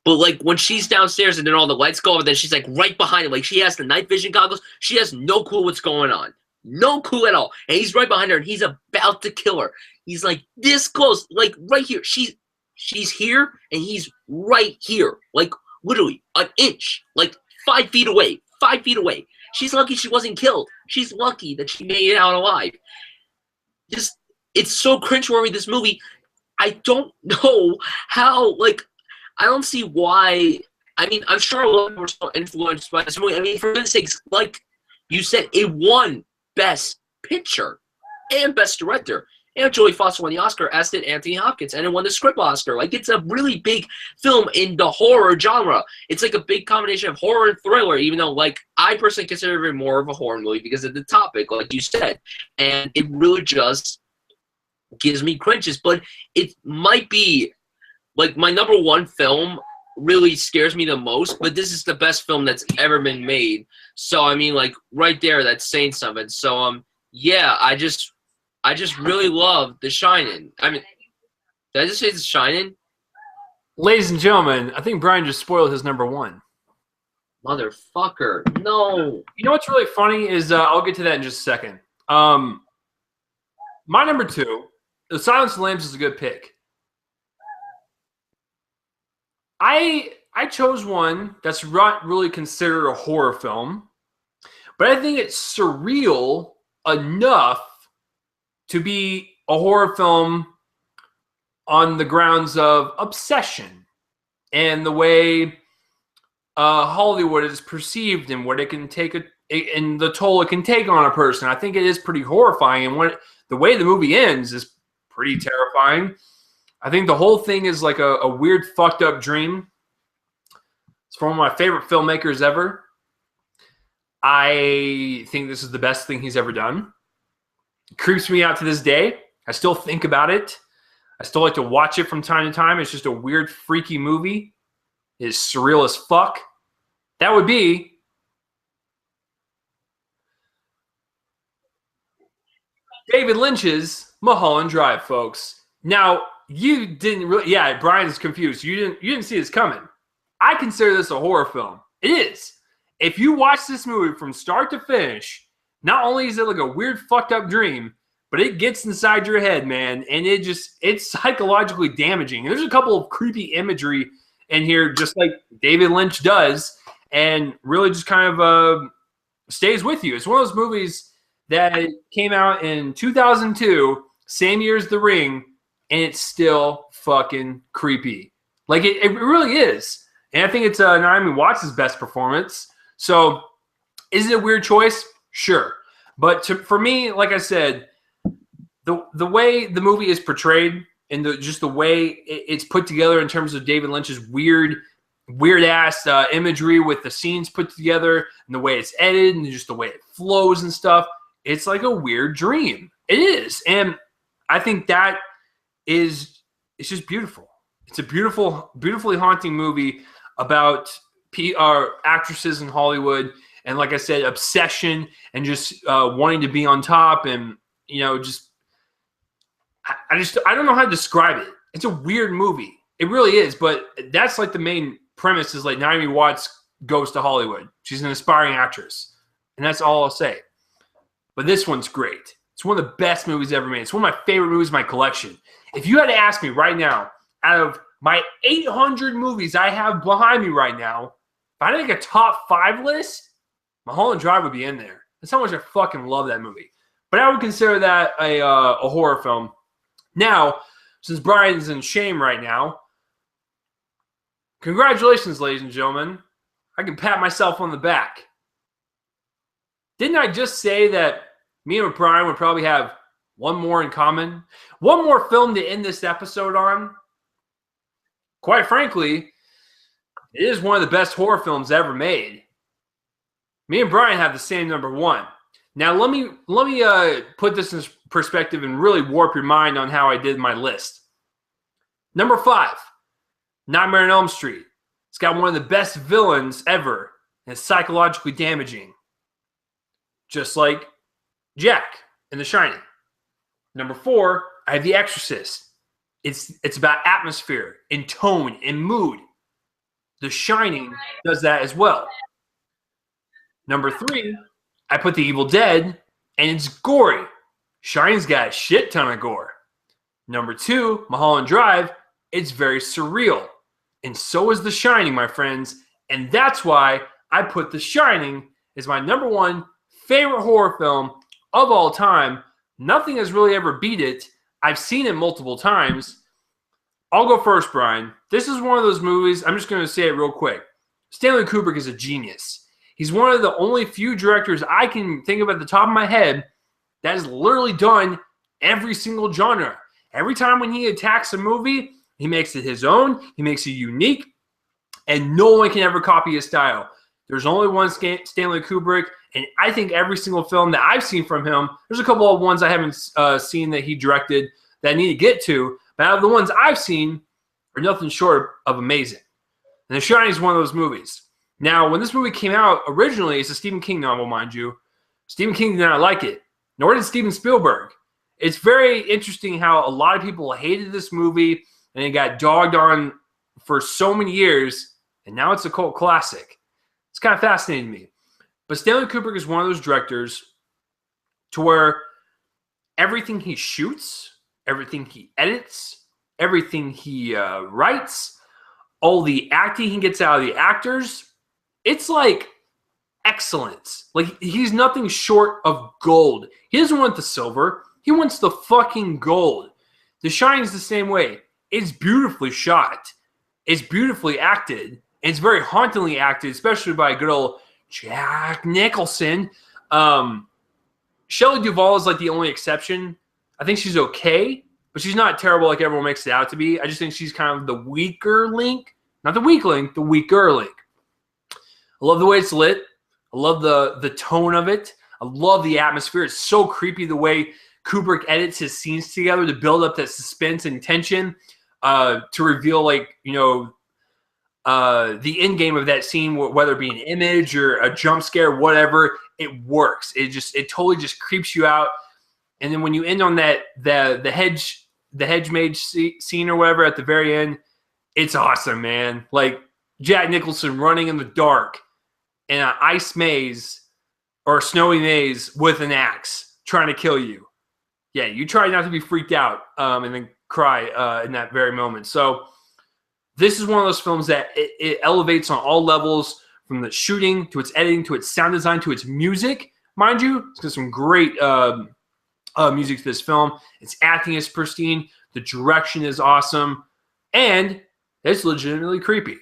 But like, when she's downstairs and then all the lights go off, and then she's like right behind him, like she has the night vision goggles. She has no clue what's going on. No clue at all. And he's right behind her and he's about to kill her. He's like this close, like right here. She's here and he's right here. Like literally an inch, like 5 feet away. 5 feet away. She's lucky she wasn't killed. She's lucky that she made it out alive. Just, it's so cringeworthy, this movie. I don't know how, like, I don't see why. I mean, I'm sure a lot of people are so influenced by this movie. I mean, for goodness sakes, like you said, it won Best Picture and Best Director. And Jodie Foster won the Oscar, as did Anthony Hopkins, and it won the script Oscar. Like, it's a really big film in the horror genre. It's like a big combination of horror and thriller, even though, like, I personally consider it more of a horror movie because of the topic, like you said. And it really just gives me cringes. But it might be, like, my number one film really scares me the most, but this is the best film that's ever been made. So, I mean, like, right there, that's saying something. So, yeah, I just really love The Shining. I mean, did I just say The Shining? Ladies and gentlemen, I think Brian just spoiled his number one. Motherfucker. No. You know what's really funny is I'll get to that in just a second. My number 2, The Silence of the Lambs is a good pick. I chose one that's not really considered a horror film, but I think it's surreal enough to be a horror film on the grounds of obsession and the way Hollywood is perceived and what it can take and the toll it can take on a person. I think it is pretty horrifying, and the way the movie ends is pretty terrifying. I think the whole thing is like a weird, fucked up dream. It's from one of my favorite filmmakers ever. I think this is the best thing he's ever done. It creeps me out to this day. I still think about it. I still like to watch it from time to time. It's just a weird, freaky movie. It's surreal as fuck. That would be David Lynch's Mulholland Drive, folks. Now, you didn't really, yeah, Brian's confused. You didn't see this coming. I consider this a horror film. It is. If you watch this movie from start to finish, not only is it like a weird, fucked up dream, but it gets inside your head, man, and it's psychologically damaging. There's a couple of creepy imagery in here, just like David Lynch does, and really just kind of stays with you. It's one of those movies that came out in 2002, same year as The Ring, and it's still fucking creepy. Like, it really is. And I think it's Naomi Watts' best performance. So, is it a weird choice? Sure. But for me, like I said, the way the movie is portrayed and just the way it's put together in terms of David Lynch's weird-ass imagery with the scenes put together and the way it's edited and just the way it flows and stuff, it's like a weird dream. It is. And I think that it's just beautiful. It's a beautifully haunting movie about actresses in Hollywood and, like I said, obsession and just wanting to be on top and, you know, I don't know how to describe it. It's a weird movie. It really is, but that's like the main premise is like Naomi Watts goes to Hollywood. She's an aspiring actress, and that's all I'll say. But this one's great. It's one of the best movies ever made. It's one of my favorite movies in my collection. If you had to ask me right now, out of my 800 movies I have behind me right now, if I had to make a top 5 list, Mulholland Drive would be in there. That's how much I fucking love that movie. But I would consider that a horror film. Now, since Brian's in shame right now, congratulations, ladies and gentlemen. I can pat myself on the back. Didn't I just say that me and Brian would probably have one more in common? One more film to end this episode on? Quite frankly, it is one of the best horror films ever made. Me and Brian have the same number 1. Now, let me put this in perspective and really warp your mind on how I did my list. Number 5, Nightmare on Elm Street. It's got one of the best villains ever, and it's psychologically damaging. Just like Jack in The Shining. Number 4, I have The Exorcist. It's about atmosphere and tone and mood. The Shining does that as well. Number 3, I put The Evil Dead, and it's gory. Shining's got a shit ton of gore. Number 2, Mulholland Drive, it's very surreal. And so is The Shining, my friends. And that's why I put The Shining as my number 1 favorite horror film of all time. Nothing has really ever beat it. I've seen it multiple times. I'll go first, Brian. This is one of those movies, I'm just going to say it real quick. Stanley Kubrick is a genius. He's one of the only few directors I can think of at the top of my head that has literally done every single genre. Every time when he attacks a movie, he makes it his own, he makes it unique, and no one can ever copy his style. There's only one Stanley Kubrick, and I think every single film that I've seen from him, there's a couple of ones I haven't seen that he directed that I need to get to, but out of the ones I've seen are nothing short of amazing. And The Shining is one of those movies. Now, when this movie came out originally, it's a Stephen King novel, mind you. Stephen King did not like it, nor did Steven Spielberg. It's very interesting how a lot of people hated this movie and it got dogged on for so many years, and now it's a cult classic. It's kind of fascinating to me. But Stanley Kubrick is one of those directors to where everything he shoots, everything he edits, everything he writes, all the acting he gets out of the actors, it's like excellence. Like, he's nothing short of gold. He doesn't want the silver. He wants the fucking gold. The Shining's the same way. It's beautifully shot. It's beautifully acted. And it's very hauntingly acted, especially by good old Jack Nicholson. Shelley Duvall is like the only exception. I think she's okay, but she's not terrible like everyone makes it out to be. I just think she's kind of the weaker link. Not the weak link, the weaker link. I love the way it's lit. I love the tone of it. I love the atmosphere. It's so creepy the way Kubrick edits his scenes together to build up that suspense and tension, to reveal, like, you know, the end game of that scene, whether it be an image or a jump scare, whatever, it works. It totally just creeps you out. And then when you end on that the hedge mage scene or whatever at the very end, it's awesome, man. Like, Jack Nicholson running in the dark in an ice maze or a snowy maze with an axe trying to kill you. Yeah, you try not to be freaked out and then cry in that very moment. So this is one of those films that it elevates on all levels, from the shooting to its editing to its sound design to its music. Mind you, it's got some great music to this film. Its acting is pristine. The direction is awesome. And it's legitimately creepy.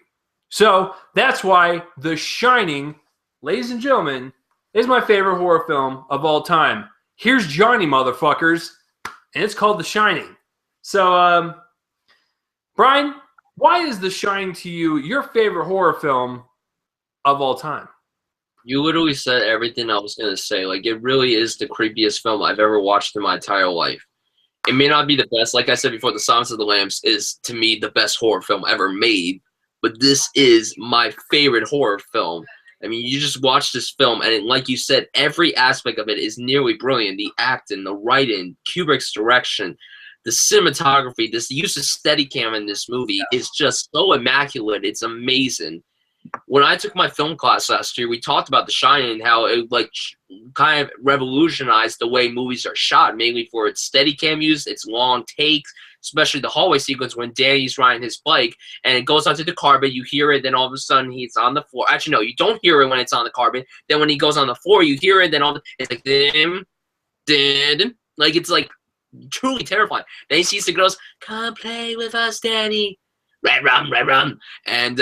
So that's why The Shining, ladies and gentlemen, is my favorite horror film of all time. Here's Johnny, motherfuckers, and it's called The Shining. So, Brian, why is The Shining to you your favorite horror film of all time? You literally said everything I was going to say. Like, it really is the creepiest film I've ever watched in my entire life. It may not be the best. Like I said before, The Silence of the Lambs is, to me, the best horror film ever made. But this is my favorite horror film. I mean, you just watch this film, and like you said, every aspect of it is nearly brilliant. The acting, the writing, Kubrick's direction, the cinematography, this use of Steadicam in this movie is just so immaculate. It's amazing. When I took my film class last year, we talked about The Shining and how it like kind of revolutionized the way movies are shot, mainly for its Steadicam use, its long takes, especially the hallway sequence when Danny's riding his bike and it goes onto the carpet. You hear it, then all of a sudden he's on the floor. Actually, no, you don't hear it when it's on the carpet. Then when he goes on the floor, you hear it. Then it's like dim, dim, like it's like truly terrifying. Then he sees the girls, "Come play with us, Danny." Red rum, and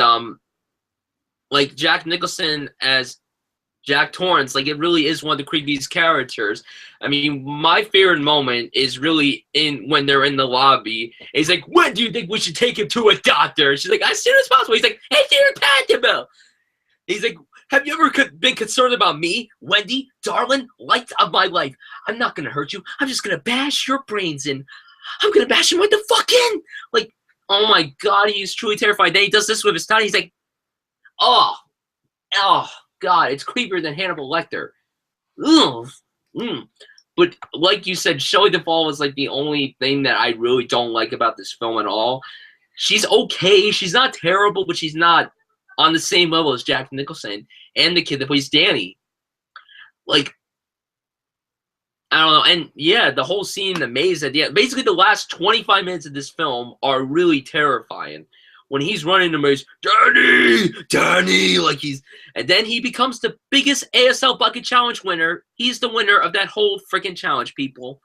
like Jack Nicholson as Jack Torrance, like it really is one of the creepiest characters. I mean, my favorite moment is really when they're in the lobby. He's like, "When do you think we should take him to a doctor?" She's like, "As soon as possible." He's like, "Hey, dear Pantable." He's like, "Have you ever been concerned about me, Wendy, darling, light of my life? I'm not gonna hurt you. I'm just gonna bash your brains in. I'm gonna bash him right the fuck in." Like, oh my god, he's truly terrified. Then he does this with his tongue. He's like, oh god, it's creepier than Hannibal Lecter. Ugh. But like you said, Shelley Duvall was like the only thing that I really don't like about this film at all. She's okay. She's not terrible, but she's not on the same level as Jack Nicholson and the kid that plays Danny. Like, I don't know. And yeah, the whole scene in the maze at the end, basically the last 25 minutes of this film are really terrifying. When he's running the maze, Danny, like and then he becomes the biggest ASL Bucket Challenge winner. He's the winner of that whole freaking challenge, people.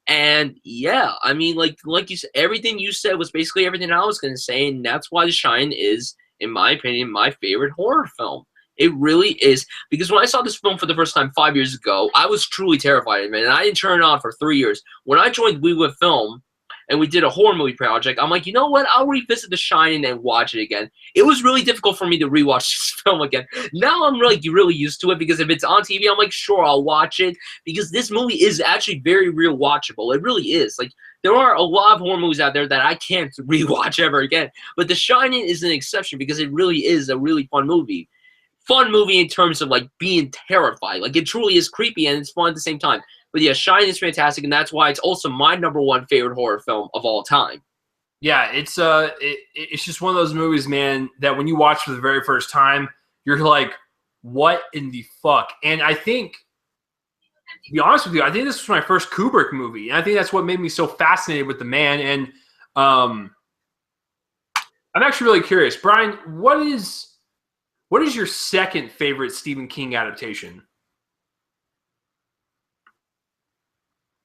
And yeah, I mean, like you said, everything you said was basically everything I was going to say, and that's why The Shining is, in my opinion, my favorite horror film. It really is, because when I saw this film for the first time 5 years ago, I was truly terrified, man, and I didn't turn it on for 3 years. When I joined We Live Film, and we did a horror movie project, I'm like, you know what? I'll revisit The Shining and watch it again. It was really difficult for me to rewatch this film again. Now I'm really used to it, because if it's on TV, I'm like, sure, I'll watch it, because this movie is actually very real watchable. It really is. Like, there are a lot of horror movies out there that I can't rewatch ever again, but The Shining is an exception because it really is a really fun movie. Fun movie in terms of like being terrified. Like, it truly is creepy and it's fun at the same time. But yeah, Shining is fantastic, and that's why it's also my #1 favorite horror film of all time. Yeah, it's just one of those movies, man, that when you watch for the very first time, you're like, what in the fuck? And I think, to be honest with you, I think this was my first Kubrick movie. And I think that's what made me so fascinated with the man. And I'm actually really curious. Brian, what is your second favorite Stephen King adaptation?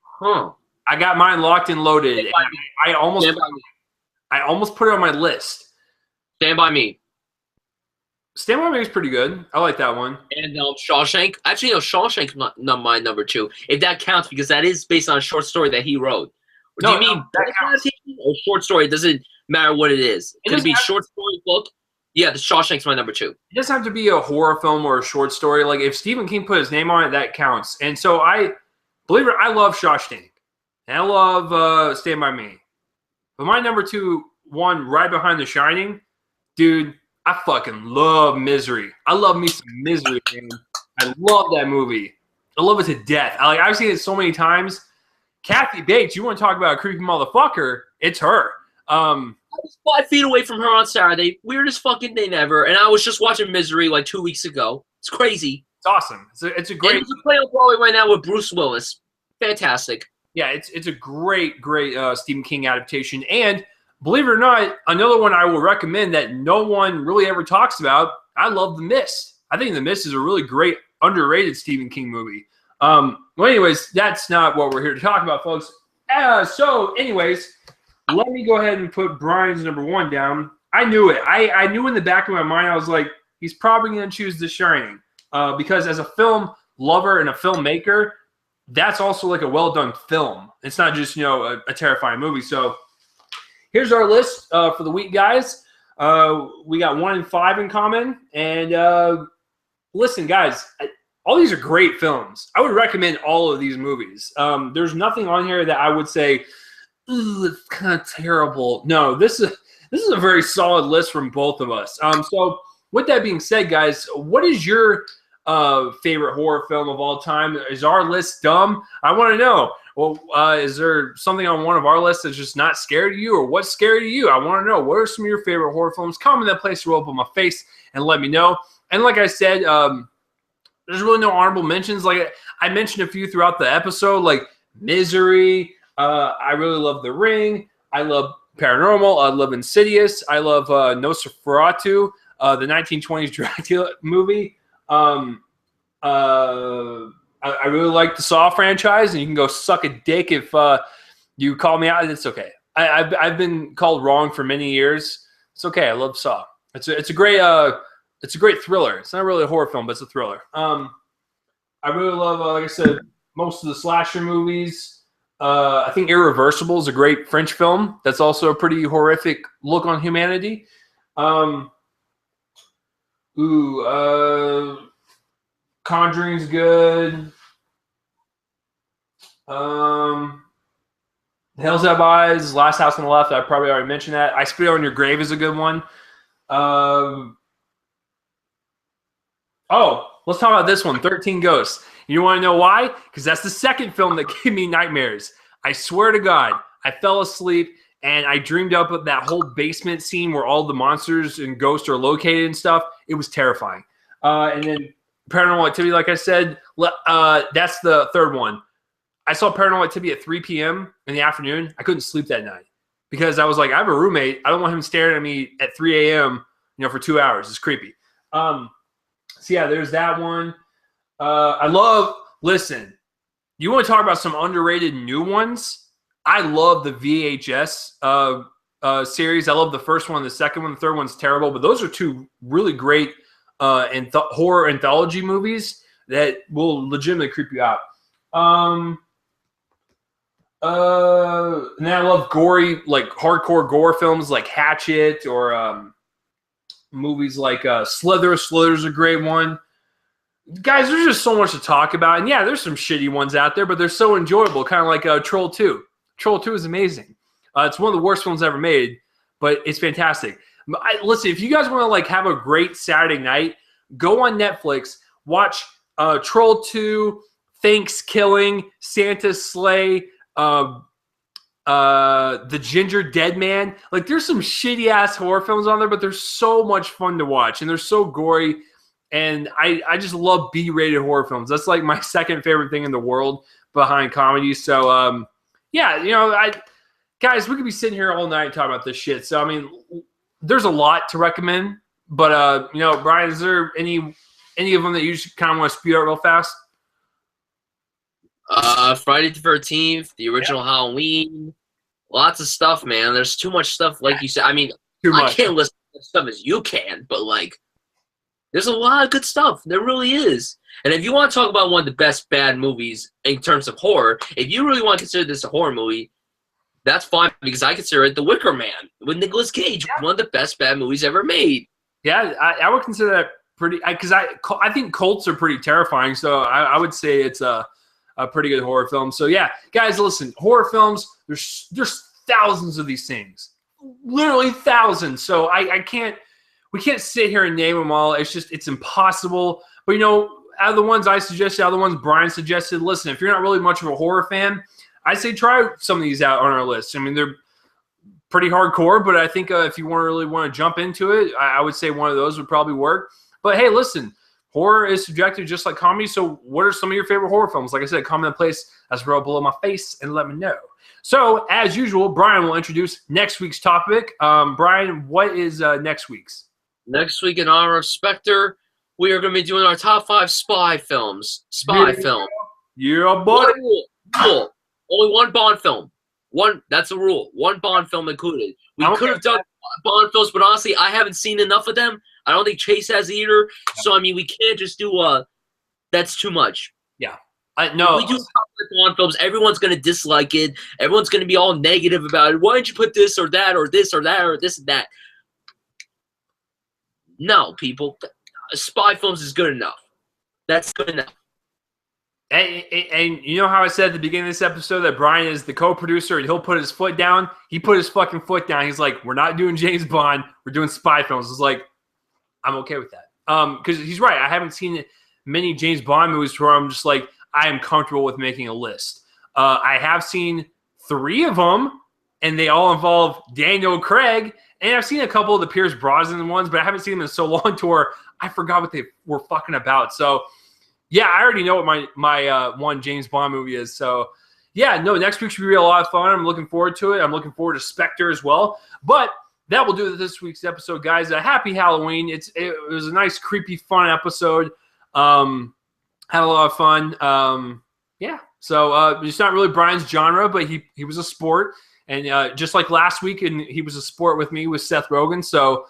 Huh. I got mine locked and loaded. And I almost put it on my list. Stand By Me. Stand By Me is pretty good. I like that one. And Shawshank. Actually, no, Shawshank's not my number 2. If that counts, because that is based on a short story that he wrote. Do you mean that counts? Or short story? It doesn't matter what it is. It could be short story, book. Yeah, the Shawshank's my number 2. It doesn't have to be a horror film or a short story. Like, if Stephen King put his name on it, that counts. And so believe it, I love Shawshank. And I love Stand By Me. But my number 2, one right behind The Shining, dude, I fucking love Misery. I love me some Misery, man. I love that movie. I love it to death. I've seen it so many times. Kathy Bates, you want to talk about a creepy motherfucker? It's her. I was 5 feet away from her on Saturday. Weirdest fucking thing ever. And I was just watching Misery like 2 weeks ago. It's crazy. It's awesome. It's a great. And it's playing on Broadway right now with Bruce Willis. Fantastic. Yeah, it's a great Stephen King adaptation. And believe it or not, another one I will recommend that no one really ever talks about. I love The Mist. I think The Mist is a really great, underrated Stephen King movie. Well, anyways, that's not what we're here to talk about, folks. So, anyways, let me go ahead and put Brian's number 1 down. I knew it. I knew in the back of my mind, I was like, he's probably going to choose The Shining. Because as a film lover and a filmmaker, that's also like a well-done film. It's not just, a terrifying movie. So here's our list for the week, guys. We got 1 and 5 in common. And listen, guys, all these are great films. I would recommend all of these movies. There's nothing on here that I would say, ooh, it's kind of terrible. No, this is a very solid list from both of us. So with that being said, guys, what is your favorite horror film of all time? Is our list dumb? I want to know. Well, is there something on one of our lists that's just not scary to you, or what's scary to you? I want to know. What are some of your favorite horror films? Comment in that place to roll up on my face and let me know. And like I said, there's really no honorable mentions. Like I mentioned a few throughout the episode, like Misery. I really love The Ring. I love Paranormal. I love Insidious. I love Nosferatu, the 1920s Dracula movie. I really like the Saw franchise, and you can go suck a dick if you call me out. It's okay. I've been called wrong for many years. It's okay. I love Saw. It's a great thriller. It's not really a horror film, but it's a thriller. I really love, like I said, most of the slasher movies. I think Irreversible is a great French film. That's also a pretty horrific look on humanity. Conjuring's good. Hills Have Eyes, Last House on the Left. I probably already mentioned that. I Spit on Your Grave is a good one. Let's talk about this one, 13 Ghosts. You want to know why? Because that's the second film that gave me nightmares. I swear to God, I fell asleep and I dreamed up of that whole basement scene where all the monsters and ghosts are located and stuff. It was terrifying. And then Paranormal Activity, like I said, that's the third one. I saw Paranormal Activity at 3 p.m. in the afternoon. I couldn't sleep that night because I was like, I have a roommate. I don't want him staring at me at 3 a.m. For 2 hours. It's creepy. So yeah, there's that one. Listen, you want to talk about some underrated new ones? I love the VHS series. I love the first one, the second one, the third one's terrible, but those are two really great horror anthology movies that will legitimately creep you out. And then I love gory, like hardcore gore films like Hatchet or movies like Slither. Slither's a great one. Guys, there's just so much to talk about. And yeah, there's some shitty ones out there, but they're so enjoyable, kind of like Troll 2. Troll 2 is amazing. It's one of the worst films ever made, but it's fantastic. Listen, if you guys want to have a great Saturday night, go on Netflix, watch Troll 2, Thanksgiving, Santa's Sleigh, The Ginger Dead Man. There's some shitty ass horror films on there, but they're so much fun to watch, and they're so gory. And I just love B-rated horror films. That's like my second favorite thing in the world behind comedy. So, yeah, guys, we could be sitting here all night talking about this shit. So, I mean, there's a lot to recommend. But, Brian, is there any of them that you just kind of want to speed out real fast? Friday the 13th, the original Halloween. Lots of stuff, man. There's too much stuff, like you said. I mean, I can't list as much stuff as you can, but, like, there's a lot of good stuff. There really is. And if you want to talk about one of the best bad movies in terms of horror, if you really want to consider this a horror movie, that's fine, because I consider it The Wicker Man with Nicolas Cage, one of the best bad movies ever made. Yeah, I would consider that pretty, because I think cults are pretty terrifying, so I would say it's a pretty good horror film. So yeah, guys, listen, horror films, there's thousands of these things, literally thousands. So we can't sit here and name them all. It's impossible. But out of the ones I suggested, out of the ones Brian suggested, listen, if you're not really much of a horror fan, I say try some of these out on our list. I mean, they're pretty hardcore, but I think if you really want to jump into it, I would say one of those would probably work. But hey, listen, horror is subjective just like comedy. So what are some of your favorite horror films? Like I said, comment in the place that's right below my face and let me know. So as usual, Brian will introduce next week's topic. Brian, what is next week's? Next week, in honor of Spectre, we are going to be doing our top 5 spy films. Film. Yeah, buddy. Rule. Only one Bond film. That's a rule. One Bond film included. We could have done Bond films, but honestly, I haven't seen enough of them. I don't think Chase has either. So, I mean, we can't just do that's too much. Yeah. No. If we do Bond films, everyone's going to dislike it. Everyone's going to be all negative about it. Why didn't you put this or that or this or that or this and that? No, people. Spy films is good enough. That's good enough. And you know how I said at the beginning of this episode that Brian is the co-producer and he'll put his foot down? He put his fucking foot down. He's like, we're not doing James Bond. We're doing spy films. It's like, I'm okay with that. Because he's right. I haven't seen many James Bond movies where I'm just like, I am comfortable with making a list. I have seen 3 of them, and they all involve Daniel Craig. And I've seen a couple of the Pierce Brosnan ones, but I haven't seen them in so long to where I forgot what they were fucking about. So, yeah, I already know what my one James Bond movie is. So, yeah, no, next week should be a lot of fun. I'm looking forward to it. I'm looking forward to Spectre as well. But that will do this week's episode, guys. Happy Halloween. It was a nice, creepy, fun episode. Had a lot of fun. Yeah, so it's not really Brian's genre, but he was a sport. And just like last week, and he was a sport with me with Seth Rogen. So,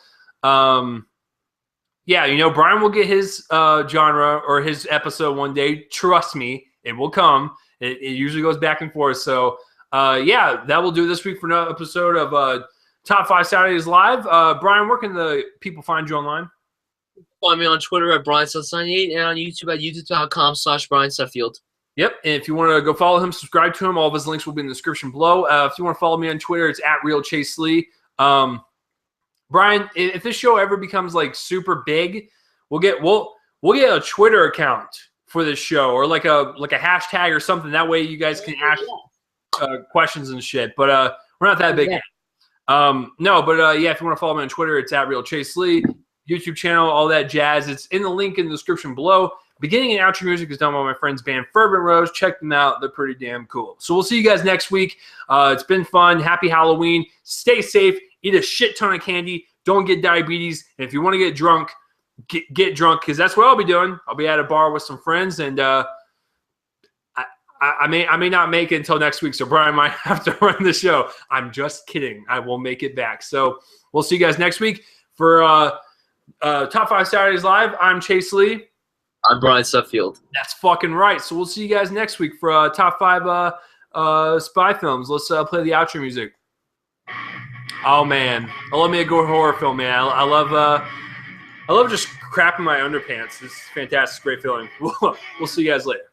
yeah, Brian will get his genre or his episode one day. Trust me, it will come. It usually goes back and forth. So, yeah, that will do this week for another episode of Top 5 Saturdays Live. Brian, where can the people find you online? Find me on Twitter at BrianSuff98 and on YouTube at youtube.com/BrianSuffield. Yep, and if you want to go follow him, subscribe to him, all of his links will be in the description below. If you want to follow me on Twitter, it's at RealChaseLee. Brian, if this show ever becomes like super big, we'll get a Twitter account for this show, or like a hashtag or something. That way you guys can ask questions and shit. But we're not that big. Yeah. Yeah, if you want to follow me on Twitter, it's at RealChaseLee. YouTube channel, all that jazz. It's in the link in the description below. Beginning and outro music is done by my friends band Fervent Roze. Check them out. They're pretty damn cool. So we'll see you guys next week. It's been fun. Happy Halloween. Stay safe. Eat a shit ton of candy. Don't get diabetes. And if you want to get drunk, get drunk, because that's what I'll be doing. I'll be at a bar with some friends, and I may not make it until next week, so Brian might have to run the show. I'm just kidding. I will make it back. So we'll see you guys next week for Top 5 Saturdays Live. I'm Chase Lee. I'm Brian Suffield. That's fucking right. So we'll see you guys next week for Top 5 spy films. Let's play the outro music. Oh man, I love me a good horror film, man. I love just crapping my underpants. It's fantastic, great feeling. We'll see you guys later.